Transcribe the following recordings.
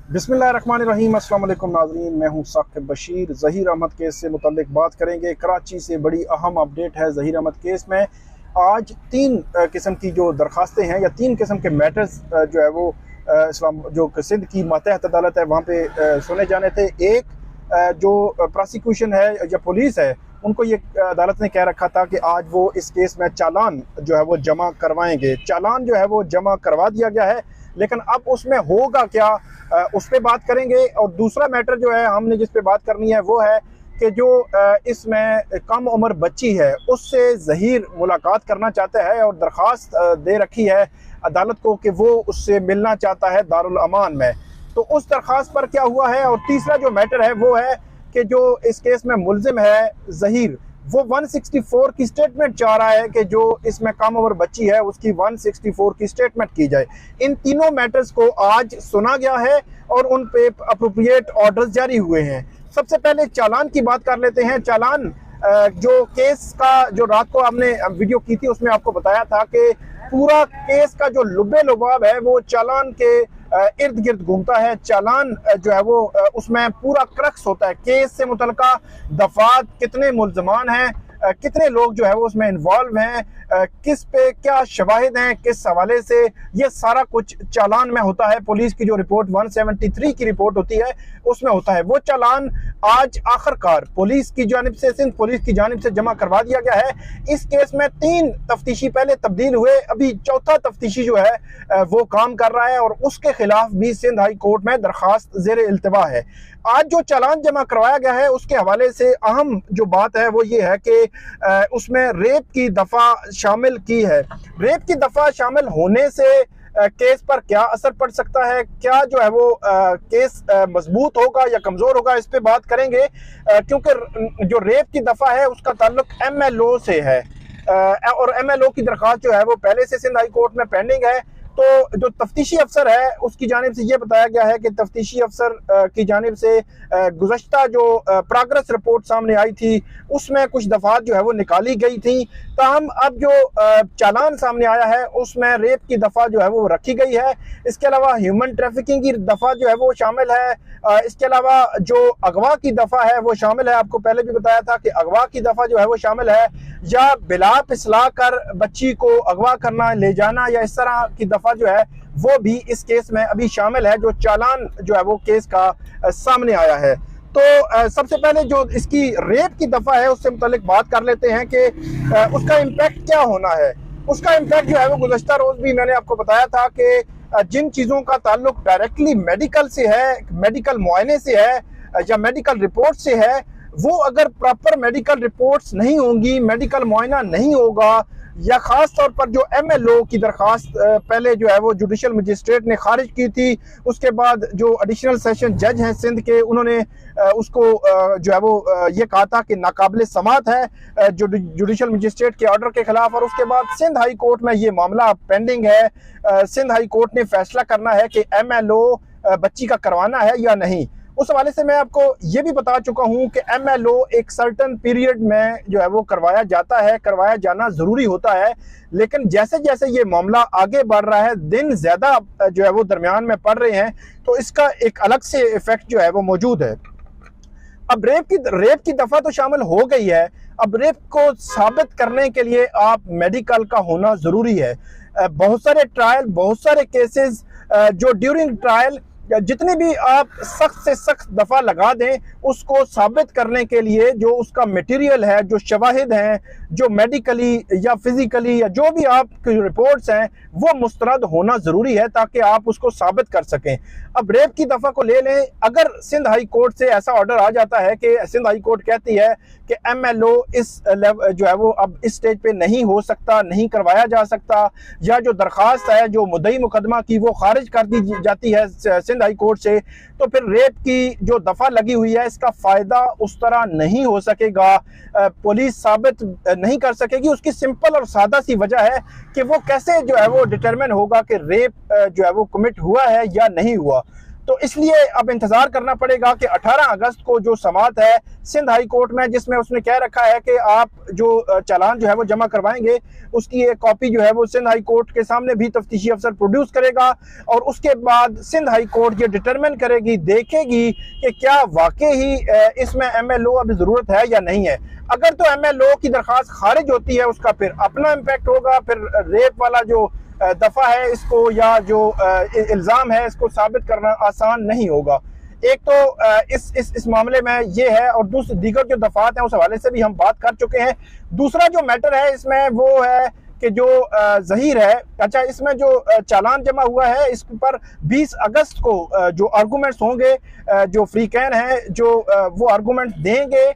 बिस्मिल्लाहिर्रहमानिर्रहीम। अस्सलाम वालेकुम नाज़रीन, मैं हूं साकिब बशीर। ज़हीर अहमद केस से मुतल्लिक बात करेंगे। कराची से बड़ी अहम अपडेट है ज़हीर अहमद केस में। आज तीन किस्म की जो दरख्वास्तें हैं या तीन किस्म के मैटर्स जो है वो इस्लाम जो सिंध की मातहत अदालत है वहाँ पे सुने जाने थे। एक जो प्रोसिक्यूशन है या पुलिस है उनको ये अदालत ने कह रखा था कि आज वो इस केस में चालान जो है वो जमा करवाएंगे। चालान जो है वो जमा करवा दिया गया है, लेकिन अब उसमें होगा क्या उस पर बात करेंगे। और दूसरा मैटर जो है हमने जिस पे बात करनी है वो है कि जो इसमें कम उम्र बच्ची है उससे ज़हीर मुलाकात करना चाहता है और दरख्वास्त दे रखी है अदालत को कि वो उससे मिलना चाहता है दारुल अमान में। तो उस दरख्वास्त पर क्या हुआ है। और तीसरा जो मैटर है वो है कि जो इस केस में मुल्जिम है ज़हीर, वो 164 की स्टेटमेंट चाह रहा है कि जो इसमें कम उम्र बच्ची है उसकी 164 की स्टेटमेंट की जाए। इन तीनों मैटर्स को आज सुना गया है और उन पे अप्रोप्रिएट ऑर्डर्स जारी हुए हैं। सबसे पहले चालान की बात कर लेते हैं। चालान जो केस का जो रात को हमने वीडियो की थी उसमें आपको बताया था कि पूरा केस का जो लुबे लुबाब है वो चालान के इर्द गिर्द घूमता है। चालान जो है वो उसमें पूरा क्रक्स होता है। केस से मुतल्लिका दफात, कितने मुल्ज़मान हैं, कितने लोग जो है वो उसमें इन्वॉल्व हैं, किस पे क्या शवाहिद हैं, किस हवाले से, ये सारा कुछ चालान में होता है। पुलिस की जो रिपोर्ट 173 की रिपोर्ट होती है उसमें होता है। वो चालान आज आखिरकार पुलिस की जानिब से, सिंध पुलिस की जानिब से जमा करवा दिया गया है। इस केस में 3 तफ्तीशी पहले तब्दील हुए, अभी चौथा तफ्तीशी जो है वो काम कर रहा है और उसके खिलाफ भी सिंध हाई कोर्ट में दरख्वास्त ज़ेर इल्तिवा है। आज जो चालान जमा करवाया गया है उसके हवाले से अहम जो बात है वो ये है कि उसमें रेप की दफ़ा शामिल की है। रेप की दफ़ा शामिल होने से केस पर क्या असर पड़ सकता है, क्या जो है वो केस मजबूत होगा या कमज़ोर होगा, इस पे बात करेंगे। क्योंकि जो रेप की दफ़ा है उसका ताल्लुक MLO से है और MLO की दरख्वास्त जो है वो पहले से सिंध हाई कोर्ट में पेंडिंग है। तो जो तफ्तीशी अफसर है उसकी जानिब से ये बताया गया है कि तफ्तीशी अफसर की जानिब से गुज़श्ता जो प्रोग्रेस रिपोर्ट सामने आई थी उसमें कुछ दफ़ात जो है वो निकाली गई थी। ताहम अब जो चालान सामने आया है उसमें रेप की दफ़ा जो है वो रखी गई है। इसके अलावा ह्यूमन ट्रैफिकिंग की दफ़ा जो है वो शामिल है। इसके अलावा जो अगवा की दफ़ा है वो शामिल है। आपको पहले भी बताया था कि अगवा की दफ़ा जो है वो शामिल है, या बिला फिसला कर बच्ची को अगवा करना, ले जाना, या इस तरह की दफ़ा जो है वो भी इस केस में अभी शामिल है जो चालान जो है वो केस का सामने आया है। तो सबसे पहले जो इसकी रेप की दफ़ा है उससे मुतालिक बात कर लेते हैं कि उसका इम्पैक्ट क्या होना है। उसका इम्पैक्ट जो है वो गुज़श्ता रोज़ भी मैंने आपको बताया था कि जिन चीज़ों का ताल्लुक डायरेक्टली मेडिकल से है, मेडिकल मुआयने से है या मेडिकल रिपोर्ट से है, वो अगर प्रॉपर मेडिकल रिपोर्ट्स नहीं होंगी, मेडिकल मुआयना नहीं होगा, या ख़ास तौर पर जो MLO की दरख्वास्त पहले जो है वो जुडिशल मजिस्ट्रेट ने खारिज की थी, उसके बाद जो एडिशनल सेशन जज हैं सिंध के उन्होंने उसको जो है वो ये कहा था कि नाकाबिल समात है जुडिशल मजिस्ट्रेट के ऑर्डर के खिलाफ। और उसके बाद सिंध हाई कोर्ट में ये मामला पेंडिंग है। सिंध हाई कोर्ट ने फैसला करना है कि MLO बच्ची का करवाना है या नहीं। उस हवाले से मैं आपको ये भी बता चुका हूँ कि MLO एक सर्टन पीरियड में जो है वो करवाया जाता है, करवाया जाना ज़रूरी होता है। लेकिन जैसे जैसे ये मामला आगे बढ़ रहा है, दिन ज़्यादा जो है वो दरमियान में पड़ रहे हैं, तो इसका एक अलग से इफ़ेक्ट जो है वो मौजूद है। अब रेप की दफ़ा तो शामिल हो गई है। अब रेप को साबित करने के लिए आप मेडिकल का होना ज़रूरी है। बहुत सारे ट्रायल, बहुत सारे केसेस जो ड्यूरिंग ट्रायल जितने भी आप सख्त से सख्त दफ़ा लगा दें, उसको साबित करने के लिए जो उसका मटेरियल है, जो शवाहिद हैं, जो मेडिकली या फिज़िकली या जो भी आपकी रिपोर्ट्स हैं वो मुस्तरद होना ज़रूरी है ताकि आप उसको साबित कर सकें। अब रेप की दफ़ा को ले लें, अगर सिंध हाई कोर्ट से ऐसा ऑर्डर आ जाता है कि सिंध हाई कोर्ट कहती है कि MLO इस जो है वो अब इस स्टेज पे नहीं हो सकता, नहीं करवाया जा सकता, या जो दरख्वास्त है जो मुद्दई मुकदमा की वो खारिज कर दी जाती है सिंध हाई कोर्ट से, तो फिर रेप की जो दफ़ा लगी हुई है इसका फ़ायदा उस तरह नहीं हो सकेगा। पुलिस साबित नहीं कर सकेगी। उसकी सिंपल और सादा सी वजह है कि वो कैसे जो है वो डिटरमिन होगा कि रेप जो है वो कमिट हुआ है या नहीं हुआ। तो इसलिए अब इंतजार करना पड़ेगा कि 18 अगस्त को जो समाअत है सिंध हाई कोर्ट में, जिसमें उसने कह रखा है कि आप जो चालान जो है वो जमा करवाएंगे, उसकी एक कॉपी जो है वो सिंध हाई कोर्ट के सामने भी तफ्तीशी अफसर प्रोड्यूस करेगा और उसके बाद सिंध हाई कोर्ट ये डिटरमिन करेगी, देखेगी कि क्या वाकई ही इसमें MLO अभी ज़रूरत है या नहीं है। अगर तो MLO की दरख्वास्त खारिज होती है, उसका फिर अपना इम्पैक्ट होगा, फिर रेप वाला जो दफा है इसको या जो इल्ज़ाम है इसको साबित करना आसान नहीं होगा। एक तो इस मामले में ये है, और दूसरे दीगर जो दफात हैं उस हवाले से भी हम बात कर चुके हैं। दूसरा जो मैटर है इसमें वो है कि जो ज़हीर है, अच्छा इसमें जो चालान जमा हुआ है इस पर 20 अगस्त को जो आर्गूमेंट्स होंगे, जो फ्रीकैन हैं जो वो आर्गूमेंट्स देंगे,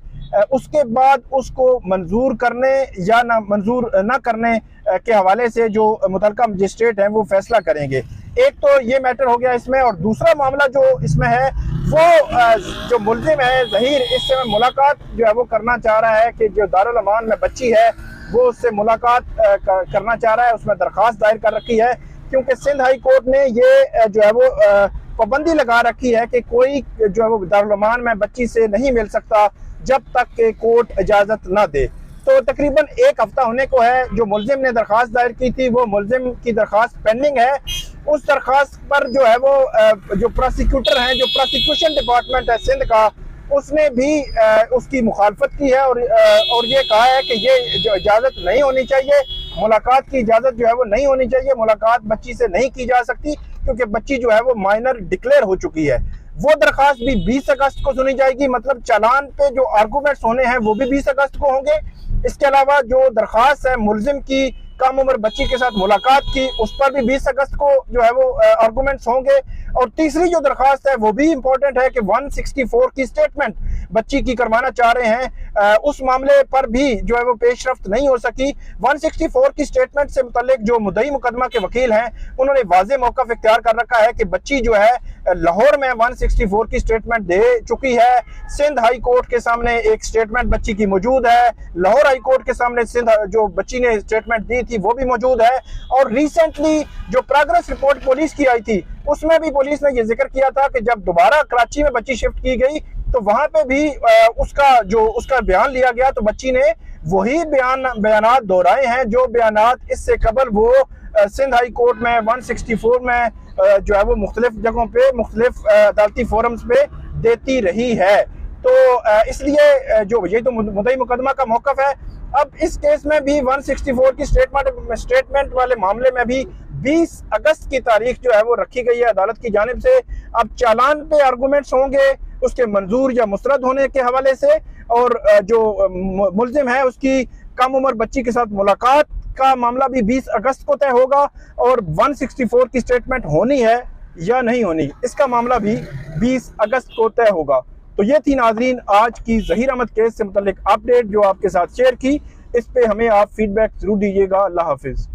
उसके बाद उसको मंजूर करने या ना मंजूर ना करने के हवाले से जो मुतलका मजिस्ट्रेट हैं वो फैसला करेंगे। एक तो ये मैटर हो गया इसमें, और दूसरा मामला जो इसमें है वो जो मुल्जिम है ज़हीर, इससे मुलाकात जो है वो करना चाह रहा है कि जो दारुल अमान में बच्ची है वो उससे मुलाकात करना चाह रहा है, उसमें दरख्वास्त दायर कर रखी है, क्योंकि सिंध हाई कोर्ट ने ये जो है वो पाबंदी लगा रखी है कि कोई जो है वो दारुल अमान में बच्ची से नहीं मिल सकता जब तक के कोर्ट इजाज़त ना दे। तो तकरीबन 1 हफ्ता होने को है जो मुल्जिम ने दरख्वास्त दायर की थी, वो मुल्जिम की दरख्वास्त पेंडिंग है। उस दरख्वास्त पर जो है वो जो प्रोसिक्यूटर हैं, जो प्रोसिक्यूशन डिपार्टमेंट है सिंध का, उसने भी उसकी मुखालफत की है और ये कहा है कि ये जो इजाज़त नहीं होनी चाहिए, मुलाकात की इजाज़त जो है वो नहीं होनी चाहिए, मुलाकात बच्ची से नहीं की जा सकती क्योंकि बच्ची जो है वो माइनर डिक्लेयर हो चुकी है। वो दरख्वास्त भी 20 अगस्त को सुनी जाएगी, मतलब चालान पे जो आर्गूमेंट्स होने हैं वो भी 20 अगस्त को होंगे। इसके अलावा जो दरख्वास्त है मुल्जिम की कम उम्र बच्ची के साथ मुलाकात की, उस पर भी 20 अगस्त को जो है वो आर्गूमेंट्स होंगे। और तीसरी जो दरख्वास्त है वो भी इम्पोर्टेंट है कि 164 की स्टेटमेंट बच्ची की करवाना चाह रहे हैं, उस मामले पर भी जो है वो पेशरफ्त नहीं हो सकी। 164 की स्टेटमेंट से मुतल्लिक जो मुद्दई मुकदमा के वकील हैं उन्होंने वाज़े मौक़िफ़ इख्तियार कर रखा है कि बच्ची जो है लाहौर में 164 की स्टेटमेंट दे चुकी है, सिंध हाई कोर्ट के सामने एक स्टेटमेंट बच्ची की मौजूद है, लाहौर हाई कोर्ट के सामने सिंध जो बच्ची ने स्टेटमेंट दी थी वो भी मौजूद है, और रिसेंटली जो प्रोग्रेस रिपोर्ट पुलिस की आई थी उसमें भी पुलिस ने ये जिक्र किया था कि जब दोबारा कराची में बच्ची शिफ्ट की गई तो वहां पे भी उसका बयान लिया गया, तो बच्ची ने वही बयानात दोहराए हैं जो बयानात इससे कबल वो सिंध हाई कोर्ट में 164 में जो है वो मुख्तलिफ जगहों पे मुख्तलिफ अदालती फोरम्स पे देती रही है। तो इसलिए जो ये तो मुद्दई मुकदमा का मौक़िफ़ है। अब इस केस में भी 164 की स्टेटमेंट वाले मामले में भी 20 अगस्त की तारीख जो है वो रखी गई है अदालत की जानिब से। अब चालान पे आर्गूमेंट्स होंगे उसके मंजूर या मुस्तरद होने के हवाले से, और जो मुल्जिम है उसकी कम उम्र बच्ची के साथ मुलाकात का मामला भी 20 अगस्त को तय होगा, और 164 की स्टेटमेंट होनी है या नहीं होनी इसका मामला भी 20 अगस्त को तय होगा। तो ये थी नाजरीन आज की ज़हीर अहमद केस से मुतल्लिक अपडेट जो आपके साथ शेयर की। इस पे हमें आप फीडबैक जरूर दीजिएगा। अल्लाह हाफिज़।